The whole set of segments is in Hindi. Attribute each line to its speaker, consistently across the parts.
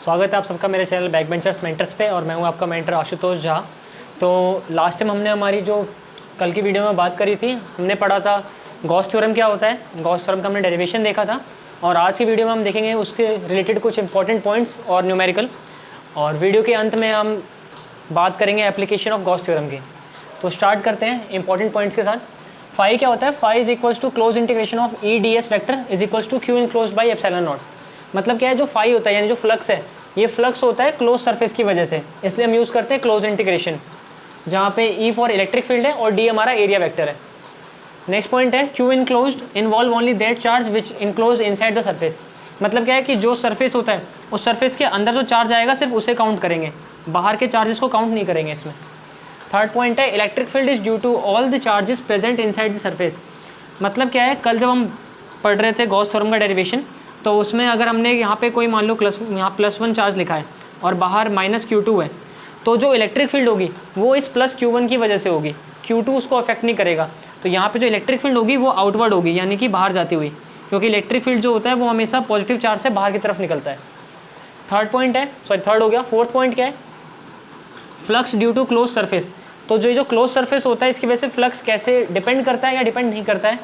Speaker 1: स्वागत है आप सबका मेरे चैनल बैकबेंचर्स मेंटर्स पे और मैं हूं आपका मेंटर आशुतोष झा। तो लास्ट टाइम हमने हमारी जो कल की वीडियो में बात करी थी, हमने पढ़ा था गॉस थ्योरम क्या होता है। गॉस थ्योरम का हमने डेरिवेशन देखा था और आज की वीडियो में हम देखेंगे उसके रिलेटेड कुछ इंपॉर्टेंट पॉइंट्स और न्यूमेरिकल, और वीडियो के अंत में हम बात करेंगे एप्लीकेशन ऑफ गॉस थ्योरम की। तो स्टार्ट करते हैं इंपॉर्टेंट पॉइंट्स के साथ। फाई क्या होता है? Phi is equals to close integration of E D S vector is equals to Q enclosed by epsilon naught. मतलब क्या है, जो फाई होता है यानी जो फ्लक्स है, ये फ्लक्स होता है क्लोज सरफेस की वजह से, इसलिए हम यूज़ करते हैं क्लोज इंटीग्रेशन, जहाँ पे ई फॉर इलेक्ट्रिक फील्ड है और डी हमारा एरिया वेक्टर है। नेक्स्ट पॉइंट है Q enclosed involve only that charge which enclose inside the surface. मतलब क्या है कि जो सरफेस होता है उस सरफेस के अंदर जो चार्ज आएगा सिर्फ उसे काउंट करेंगे, बाहर के चार्जेस को काउंट नहीं करेंगे इसमें। थर्ड पॉइंट है electric field is due to all the charges present inside the surface. मतलब क्या है, कल जब हम पढ़ रहे थे गॉस थ्योरम का डेरिवेशन, तो उसमें अगर हमने यहाँ पे कोई मान लो यहाँ +1 चार्ज लिखा है और बाहर -Q2 है, तो जो इलेक्ट्रिक फील्ड होगी वो इस +Q1 की वजह से होगी, Q2 उसको अफेक्ट नहीं करेगा। तो यहाँ पे जो इलेक्ट्रिक फील्ड होगी वो आउटवर्ड होगी, यानी कि बाहर जाती हुई, क्योंकि इलेक्ट्रिक फील्ड जो होता है वो हमेशा पॉजिटिव चार्ज से बाहर की तरफ निकलता है। थर्ड हो गया। फोर्थ पॉइंट क्या है? Flux due to close surface. तो जो क्लोज सरफेस होता है इसकी वजह से फ्लक्स कैसे डिपेंड करता है या डिपेंड नहीं करता है?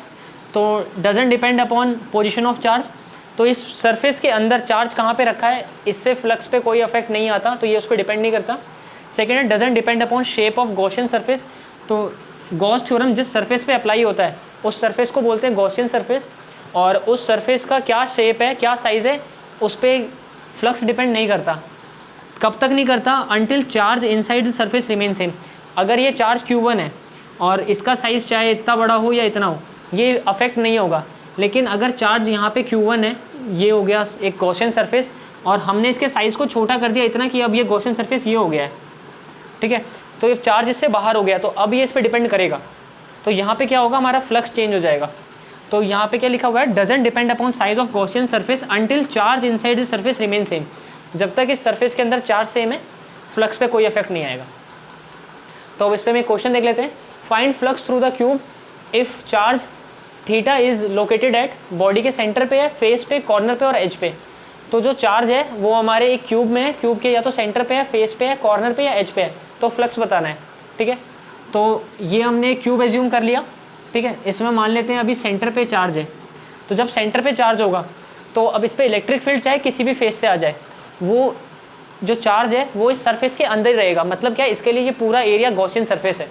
Speaker 1: तो doesn't depend upon position of charge. तो इस सरफेस के अंदर चार्ज कहाँ पे रखा है, इससे फ्लक्स पे कोई इफेक्ट नहीं आता, तो ये उस पर डिपेंड नहीं करता। सेकेंड है doesn't depend upon shape of Gaussian surface. तो गॉस थ्योरम जिस सरफेस पे अप्लाई होता है उस सरफेस को बोलते हैं गॉसियन सरफेस, और उस सरफेस का क्या शेप है, क्या साइज़ है, उस पर फ्लक्स डिपेंड नहीं करता। कब तक नहीं करता? Until charge inside the surface remain same. अगर ये चार्ज Q1 है और इसका साइज़ चाहे इतना बड़ा हो या इतना हो, ये अफेक्ट नहीं होगा। लेकिन अगर चार्ज यहाँ पे Q1 है, ये हो गया एक गॉसियन सरफेस, और हमने इसके साइज़ को छोटा कर दिया इतना कि अब ये गॉसियन सरफेस ये हो गया है, ठीक है। तो ये चार्ज इससे बाहर हो गया, तो अब ये इस पर डिपेंड करेगा। तो यहाँ पे क्या होगा, हमारा फ्लक्स चेंज हो जाएगा। तो यहाँ पे क्या लिखा हुआ है? Doesn't depend upon size of Gaussian surface until charge inside the surface remain same. जब तक इस सरफेस के अंदर चार्ज सेम है, फ्लक्स पे कोई इफेक्ट नहीं आएगा। तो अब इस पर मैं क्वेश्चन देख लेते हैं। Find flux through the cube if charge theta is located at, body के सेंटर पे है, फेस पे, कॉर्नर पे और एज पे। तो जो चार्ज है वो हमारे एक क्यूब में है, क्यूब के या तो सेंटर पे है, फेस पे है, कॉर्नर पे या एज पे है, तो फ्लक्स बताना है, ठीक है। तो ये हमने क्यूब एज्यूम कर लिया, ठीक है। इसमें मान लेते हैं अभी सेंटर पे चार्ज है, तो जब सेंटर पे चार्ज होगा तो अब इस पर इलेक्ट्रिक फील्ड चाहे किसी भी फेस से आ जाए, वो जो चार्ज है वो इस सरफेस के अंदर ही रहेगा। मतलब क्या है, इसके लिए ये पूरा एरिया गॉसियन सरफेस है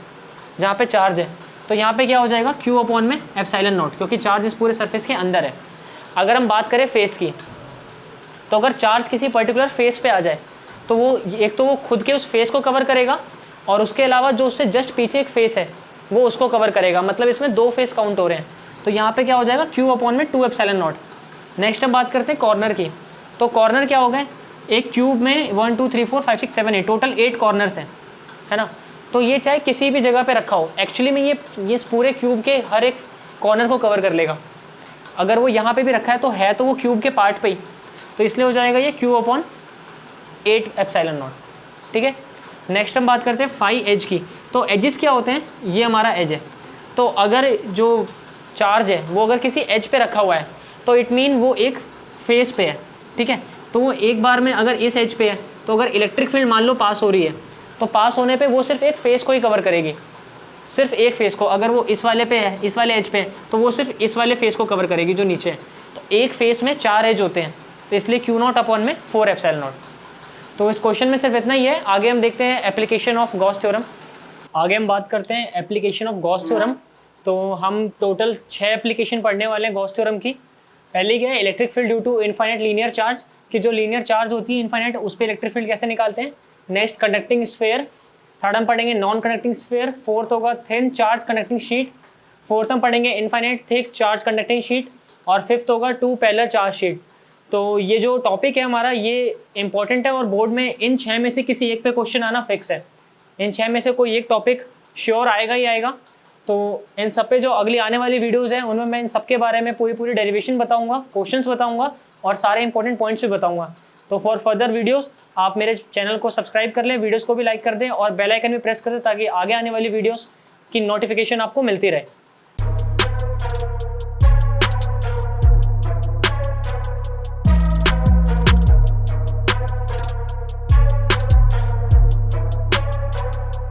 Speaker 1: जहाँ पे चार्ज है। तो यहाँ पे क्या हो जाएगा, Q अपॉन में एप्सिलॉन नॉट, क्योंकि चार्ज इस पूरे सरफेस के अंदर है। अगर हम बात करें फेस की, तो अगर चार्ज किसी पर्टिकुलर फेस पे आ जाए तो वो एक तो वो खुद के उस फेस को कवर करेगा, और उसके अलावा जो उससे जस्ट पीछे एक फेस है वो उसको कवर करेगा। मतलब इसमें 2 फेस काउंट हो रहे हैं। तो यहाँ पे क्या हो जाएगा, Q अपॉन में 2 एप्सिलॉन नॉट। नेक्स्ट हम बात करते हैं कॉर्नर की। तो कॉर्नर क्या हो गए, एक क्यूब में 1 2 3 4 5 6 7 8 टोटल 8 कॉर्नर्स हैं, है ना। तो ये चाहे किसी भी जगह पे रखा हो, एक्चुअली में ये इस पूरे क्यूब के हर एक कॉर्नर को कवर कर लेगा। अगर वो यहाँ पे भी रखा है तो वो क्यूब के पार्ट पे ही, तो इसलिए हो जाएगा ये Q अपॉन 8 एप्सिलॉन नॉट, ठीक है। नेक्स्ट हम बात करते हैं फाई एज की। तो एजेस क्या होते हैं? ये हमारा एज है। तो अगर जो चार्ज है वो अगर किसी एज पे रखा हुआ है तो इट मीन वो एक फेस पे है, ठीक है। तो वो एक बार में अगर इस एज पे है, तो अगर इलेक्ट्रिक फील्ड मान लो पास हो रही है, तो पास होने पे वो सिर्फ एक फेस को ही कवर करेगी, सिर्फ एक फेस को। अगर वो इस वाले पे है, इस वाले एज पे है, तो वो सिर्फ इस वाले फेस को कवर करेगी जो नीचे है। तो एक फेस में 4 एज होते हैं, तो इसलिए Q0 अपॉन में 4 एप्सिलॉन नॉट। तो इस क्वेश्चन में सिर्फ इतना ही है। आगे हम देखते हैं एप्लीकेशन ऑफ गॉस थ्योरम। आगे हम बात करते हैं एप्लीकेशन ऑफ गॉस थ्योरम। तो हम टोटल 6 एप्लीकेशन पढ़ने वाले हैं गॉस थ्योरम की। पहले क्या है, electric field due to infinite linear charge, कि जो लीनियर चार्ज होती है इनफाइनाइट, उस पर इलेक्ट्रिक फील्ड कैसे निकालते हैं। Next conducting sphere. थर्ड हम पढ़ेंगे नॉन कंडक्टिंग स्फीयर। फोर्थ होगा thin charge conducting sheet. Fourth हम पढ़ेंगे infinite thick charge conducting sheet. और फिफ्थ होगा 2 पैरेलल चार्ज शीट। तो ये जो टॉपिक है हमारा ये इंपॉर्टेंट है, और बोर्ड में इन 6 में से किसी एक पे क्वेश्चन आना फिक्स है। इन 6 में से कोई एक टॉपिक श्योर आएगा ही आएगा। तो इन सब पे जो अगली आने वाली वीडियोज़ हैं उनमें मैं इन सब के बारे में पूरी डेरिवेशन बताऊँगा, क्वेश्चंस बताऊँगा और सारे इंपॉर्टेंट पॉइंट्स भी बताऊँगा। तो फॉर फर्दर वीडियोस आप मेरे चैनल को सब्सक्राइब कर लें, वीडियोस को भी लाइक कर दें और बेल आइकन भी प्रेस कर दें, ताकि आगे आने वाली वीडियोस की नोटिफिकेशन आपको मिलती रहे।